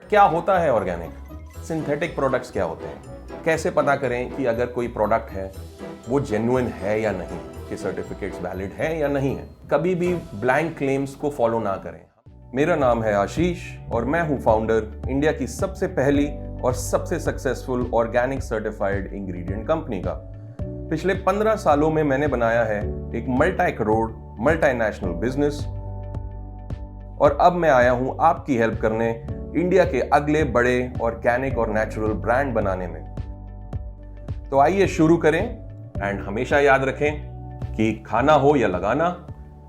क्या होता है ऑर्गेनिक? सिंथेटिक प्रोडक्ट्स क्या होते हैं? कैसे पता करें कि अगर कोई प्रोडक्ट है वो जेन्युइन है या नहीं, कि सर्टिफिकेट्स वैलिड है या नहीं है? कभी भी ब्लैंक क्लेम्स को फॉलो ना करें। मेरा नाम है आशीष और मैं हूं फाउंडर इंडिया की सबसे पहली और सबसे successful organic certified ingredient company का। पिछले 15 सालों में मैंने बनाया है एक मल्टी करोड़ मल्टीनेशनल बिजनेस और अब मैं आया हूं आपकी हेल्प करने इंडिया के अगले बड़े ऑर्गेनिक और नेचुरल ब्रांड बनाने में। तो आइए शुरू करें एंड हमेशा याद रखें कि खाना हो या लगाना,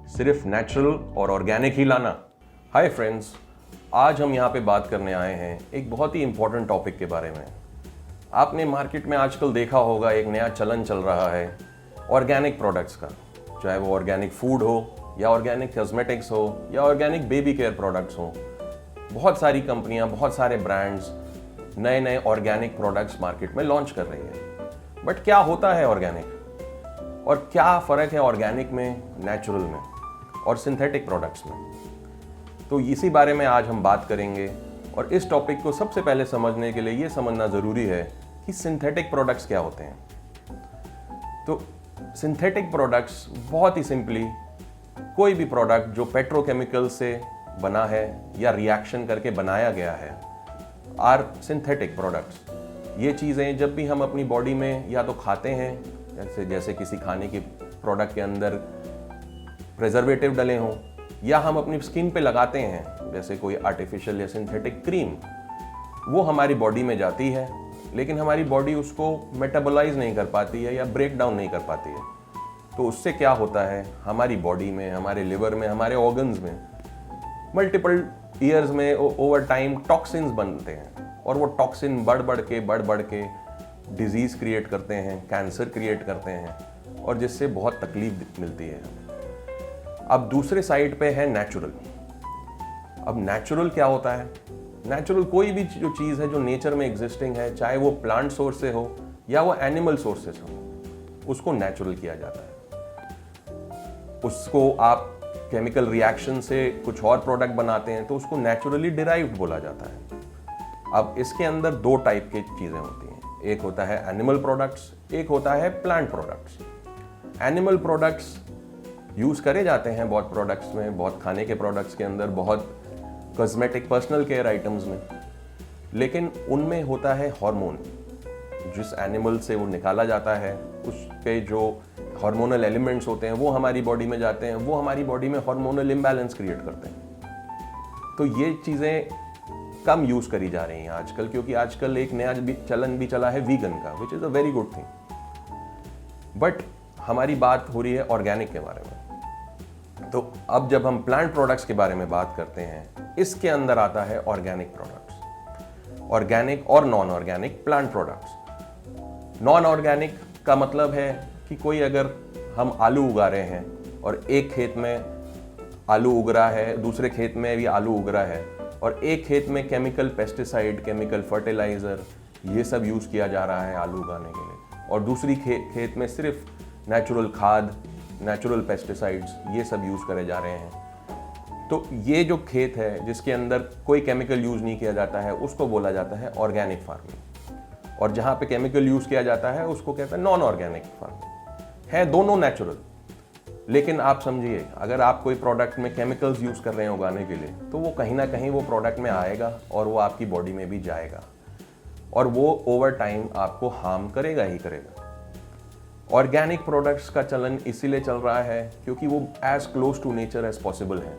सिर्फ नेचुरल और ऑर्गेनिक ही लाना। हाय फ्रेंड्स, आज हम यहाँ पे बात करने आए हैं एक बहुत ही इंपॉर्टेंट टॉपिक के बारे में। आपने मार्केट में आजकल देखा होगा एक नया चलन चल रहा है ऑर्गेनिक प्रोडक्ट्स का, चाहे वो ऑर्गेनिक फूड हो या ऑर्गेनिक कॉस्मेटिक्स हो या ऑर्गेनिक बेबी केयर प्रोडक्ट्स हो। बहुत सारी कंपनियां, बहुत सारे ब्रांड्स नए नए ऑर्गेनिक प्रोडक्ट्स मार्केट में लॉन्च कर रही है। बट क्या होता है ऑर्गेनिक और क्या फ़र्क है ऑर्गेनिक में, नेचुरल में और सिंथेटिक प्रोडक्ट्स में? तो इसी बारे में आज हम बात करेंगे। और इस टॉपिक को सबसे पहले समझने के लिए ये समझना ज़रूरी है कि सिंथेटिक प्रोडक्ट्स क्या होते हैं। तो सिंथेटिक प्रोडक्ट्स बहुत ही सिंपली कोई भी प्रोडक्ट जो पेट्रोकेमिकल से बना है या रिएक्शन करके बनाया गया है आर सिंथेटिक प्रोडक्ट्स। ये चीज़ें जब भी हम अपनी बॉडी में या तो खाते हैं, जैसे किसी खाने के प्रोडक्ट के अंदर प्रिजर्वेटिव डले हों, या हम अपनी स्किन पे लगाते हैं जैसे कोई आर्टिफिशियल या सिंथेटिक क्रीम, वो हमारी बॉडी में जाती है लेकिन हमारी बॉडी उसको मेटाबोलाइज नहीं कर पाती है या ब्रेक डाउन नहीं कर पाती है। तो उससे क्या होता है, हमारी बॉडी में, हमारे लिवर में, हमारे ऑर्गन्स में मल्टीपल ईयर्स में ओवर टाइम टॉक्सिन्स बनते हैं और वो टॉक्सिन बढ़ बढ़ के डिजीज़ क्रिएट करते हैं, कैंसर क्रिएट करते हैं और जिससे बहुत तकलीफ मिलती है। अब दूसरे साइड पे है नेचुरल। अब नेचुरल क्या होता है? नेचुरल कोई भी जो चीज़ है जो नेचर में एग्जिस्टिंग है, चाहे वो प्लांट सोर्स से हो या वो एनिमल सोर्स से हो, उसको नेचुरल किया जाता है। उसको आप केमिकल रिएक्शन से कुछ और प्रोडक्ट बनाते हैं तो उसको नेचुरली डिराइव्ड बोला जाता है। अब इसके अंदर दो टाइप की चीज़ें होती हैं, एक होता है एनिमल प्रोडक्ट्स, एक होता है plant products. Animal products use करे जाते हैं बहुत प्रोडक्ट्स में, बहुत खाने के प्रोडक्ट्स के अंदर, बहुत कॉस्मेटिक पर्सनल केयर आइटम्स में, लेकिन उनमें होता है हार्मोन। जिस एनिमल से वो निकाला जाता है उसके जो हार्मोनल एलिमेंट्स होते हैं वो हमारी बॉडी में जाते हैं, वो हमारी बॉडी में हार्मोनल इम्बैलेंस क्रिएट करते हैं। तो ये चीज़ें कम यूज़ करी जा रही हैं आजकल, क्योंकि आजकल एक नया चलन भी चला है वीगन का, which is a very good thing. But हमारी बात हो रही है ऑर्गेनिक के बारे में। तो अब जब हम प्लांट प्रोडक्ट्स के बारे में बात करते हैं, इसके अंदर आता है ऑर्गेनिक प्रोडक्ट्स, ऑर्गेनिक और non organic plant products. Non organic का मतलब है कि कोई अगर हम आलू उगा रहे हैं और एक खेत में आलू उग रहा है, दूसरे खेत में भी आलू उग रहा है और एक खेत में केमिकल पेस्टिसाइड, केमिकल फर्टिलाइज़र ये सब यूज़ किया जा रहा है आलू उगाने के लिए, और दूसरी खेत में सिर्फ नेचुरल खाद, नेचुरल पेस्टिसाइड्स ये सब यूज़ करे जा रहे हैं। तो ये जो खेत है जिसके अंदर कोई केमिकल यूज़ नहीं किया जाता है उसको बोला जाता है ऑर्गेनिक फार्मिंग, और जहाँ पे केमिकल यूज़ किया जाता है उसको कहते हैं नॉन ऑर्गेनिक फार्मिंग। है दोनों नेचुरल, लेकिन आप समझिए अगर आप कोई प्रोडक्ट में केमिकल्स यूज़ कर रहे हैं उगाने के लिए तो वो कहीं ना कहीं वो प्रोडक्ट में आएगा और वो आपकी बॉडी में भी जाएगा और वो ओवर टाइम आपको हार्म करेगा ही करेगा। ऑर्गेनिक प्रोडक्ट्स का चलन इसीलिए चल रहा है क्योंकि वो as close to nature as possible है।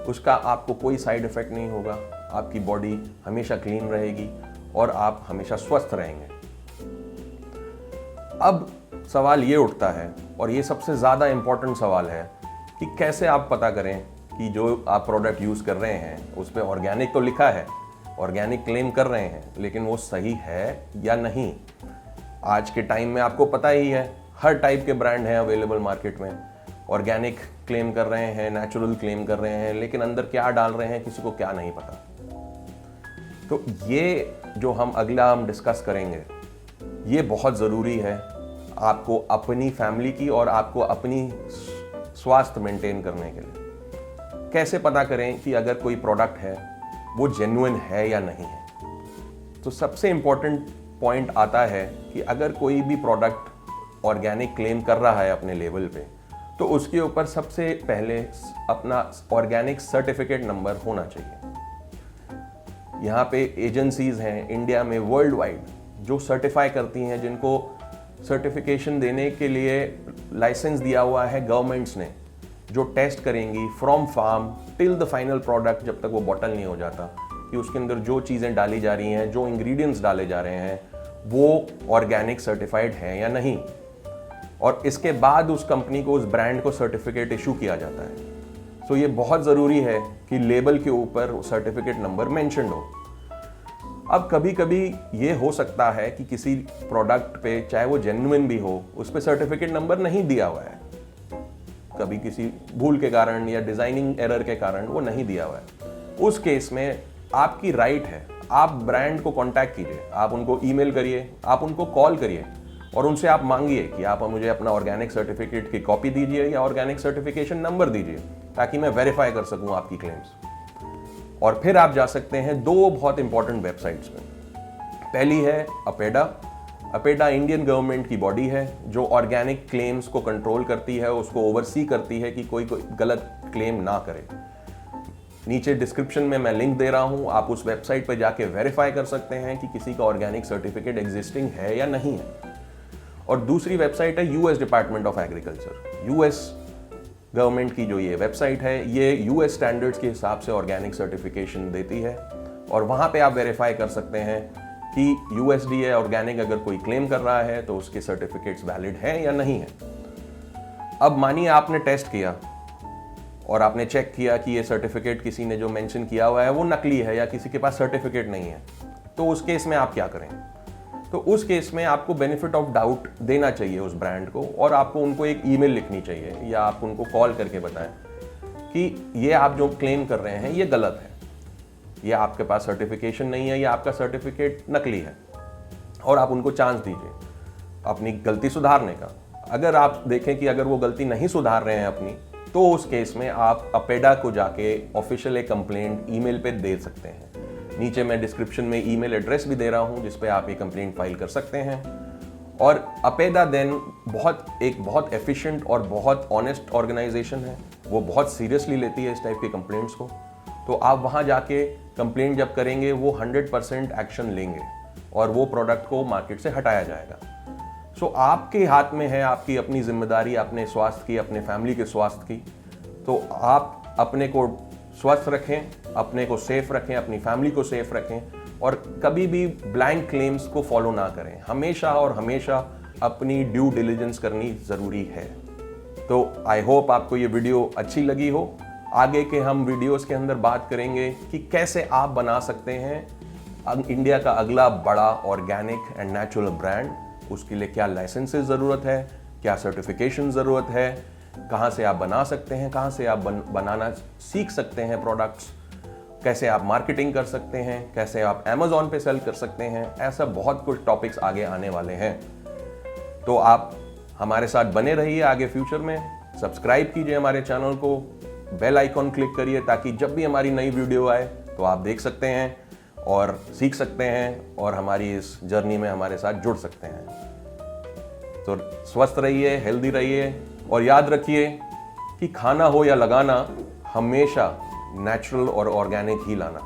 उसका आपको कोई साइड इफेक्ट नहीं होगा, आपकी बॉडी हमेशा क्लीन रहेगी और आप हमेशा स्वस्थ रहेंगे। अब सवाल ये उठता है, और ये सबसे ज़्यादा इम्पोर्टेंट सवाल है, कि कैसे आप पता करें कि जो आप प्रोडक्ट यूज़ कर रहे हैं उस पर ऑर्गेनिक तो लिखा है, ऑर्गेनिक क्लेम कर रहे हैं, लेकिन वो सही है या नहीं। आज के टाइम में आपको पता ही है हर टाइप के ब्रांड हैं अवेलेबल मार्केट में, ऑर्गेनिक क्लेम कर रहे हैं, नेचुरल क्लेम कर रहे हैं, लेकिन अंदर क्या डाल रहे हैं किसी को क्या नहीं पता। तो ये जो हम डिस्कस करेंगे ये बहुत ज़रूरी है आपको अपनी फैमिली की और आपको अपनी स्वास्थ्य मेंटेन करने के लिए। कैसे पता करें कि अगर कोई प्रोडक्ट है वो जेन्युइन है या नहीं है। तो सबसे इंपॉर्टेंट पॉइंट आता है कि अगर कोई भी प्रोडक्ट ऑर्गेनिक क्लेम कर रहा है अपने लेवल पे, तो उसके ऊपर सबसे पहले अपना ऑर्गेनिक सर्टिफिकेट नंबर होना चाहिए। यहाँ पे एजेंसीज हैं इंडिया में वर्ल्ड वाइड जो सर्टिफाई करती हैं, जिनको सर्टिफिकेशन देने के लिए लाइसेंस दिया हुआ है गवर्नमेंट्स ने, जो टेस्ट करेंगी from farm till the final product, जब तक वो बॉटल नहीं हो जाता, कि उसके अंदर जो चीज़ें डाली जा रही हैं, जो इंग्रेडिएंट्स डाले जा रहे हैं, वो ऑर्गेनिक सर्टिफाइड हैं या नहीं। और इसके बाद उस कंपनी को, उस ब्रांड को सर्टिफिकेट इशू किया जाता है। सो ये बहुत ज़रूरी है कि लेबल के ऊपर सर्टिफिकेट नंबर मेंशन हो। अब कभी कभी ये हो सकता है कि किसी प्रोडक्ट पे, चाहे वो जेन्युइन भी हो, उस पे सर्टिफिकेट नंबर नहीं दिया हुआ है, कभी किसी भूल के कारण या डिजाइनिंग एरर के कारण वो नहीं दिया हुआ है। उस केस में आपकी राइट है, आप ब्रांड को कांटेक्ट कीजिए, आप उनको ईमेल करिए, आप उनको कॉल करिए और उनसे आप मांगिए कि आप मुझे अपना ऑर्गेनिक सर्टिफिकेट की कॉपी दीजिए या ऑर्गेनिक सर्टिफिकेशन नंबर दीजिए, ताकि मैं वेरीफाई कर सकूं आपकी क्लेम्स। और फिर आप जा सकते हैं दो बहुत इंपॉर्टेंट वेबसाइट्स में। पहली है अपेडा। अपेडा इंडियन गवर्नमेंट की बॉडी है जो ऑर्गेनिक क्लेम्स को कंट्रोल करती है, उसको ओवरसी करती है कि कोई गलत क्लेम ना करे। नीचे डिस्क्रिप्शन में मैं लिंक दे रहा हूं, आप उस वेबसाइट पर जाके वेरीफाई कर सकते हैं कि किसी का ऑर्गेनिक सर्टिफिकेट एग्जिस्टिंग है या नहीं है। और दूसरी वेबसाइट है US department of agriculture. US government की जो ये वेबसाइट है, ये यूएस स्टैंडर्ड्स के हिसाब से ऑर्गेनिक सर्टिफिकेशन देती है, और वहाँ पे आप वेरीफाई कर सकते हैं कि यूएसडीए ऑर्गेनिक अगर कोई क्लेम कर रहा है तो उसके सर्टिफिकेट्स वैलिड हैं या नहीं है। अब मानिए आपने टेस्ट किया और आपने चेक किया कि ये सर्टिफिकेट किसी ने जो मेंशन किया हुआ है वो नकली है या किसी के पास सर्टिफिकेट नहीं है, तो उस केस में आप क्या करें? तो उस केस में आपको बेनिफिट ऑफ डाउट देना चाहिए उस ब्रांड को, और आपको उनको एक ईमेल लिखनी चाहिए या आप उनको कॉल करके बताएं कि ये आप जो क्लेम कर रहे हैं ये गलत है, ये आपके पास सर्टिफिकेशन नहीं है, या आपका सर्टिफिकेट नकली है, और आप उनको चांस दीजिए अपनी गलती सुधारने का। अगर आप देखें कि अगर वो गलती नहीं सुधार रहे हैं अपनी, तो उस केस में आप अपेडा को जाके ऑफिशियल एक कंप्लेंट ईमेल पे दे सकते हैं। नीचे मैं डिस्क्रिप्शन में ईमेल एड्रेस भी दे रहा हूं जिस पे आप ये कंप्लेंट फाइल कर सकते हैं। और अपेडा देन बहुत एफिशिएंट और बहुत ऑनेस्ट ऑर्गेनाइजेशन है, वो बहुत सीरियसली लेती है इस टाइप के कंप्लेंट्स को। तो आप वहां जाके कंप्लेंट जब करेंगे वो 100% एक्शन लेंगे और वो प्रोडक्ट को मार्केट से हटाया जाएगा। सो आपके हाथ में है आपकी अपनी जिम्मेदारी, अपने स्वास्थ्य की, अपने फैमिली के स्वास्थ्य की। तो आप अपने को स्वस्थ रखें, अपने को सेफ रखें, अपनी फैमिली को सेफ रखें, और कभी भी ब्लैंक क्लेम्स को फॉलो ना करें। हमेशा और हमेशा अपनी ड्यू डिलिजेंस करनी जरूरी है। तो आई होप आपको ये वीडियो अच्छी लगी हो। आगे के हम वीडियोस के अंदर बात करेंगे कि कैसे आप बना सकते हैं इंडिया का अगला बड़ा ऑर्गेनिक एंड नेचुरल ब्रांड। उसके लिए क्या लाइसेंसेस ज़रूरत है, क्या सर्टिफिकेशन ज़रूरत है, कहाँ से आप बना सकते हैं, कहाँ से आप बनाना सीख सकते हैं प्रोडक्ट्स, कैसे आप मार्केटिंग कर सकते हैं, कैसे आप अमेज़ॉन पे सेल कर सकते हैं। ऐसा बहुत कुछ टॉपिक्स आगे आने वाले हैं। तो आप हमारे साथ बने रहिए आगे फ्यूचर में। सब्सक्राइब कीजिए हमारे चैनल को, बेल आइकॉन क्लिक करिए ताकि जब भी हमारी नई वीडियो आए तो आप देख सकते हैं और सीख सकते हैं और हमारी इस जर्नी में हमारे साथ जुड़ सकते हैं। तो स्वस्थ रहिए, हेल्दी रहिए, और याद रखिए कि खाना हो या लगाना, हमेशा नेचुरल और ऑर्गेनिक ही लाना।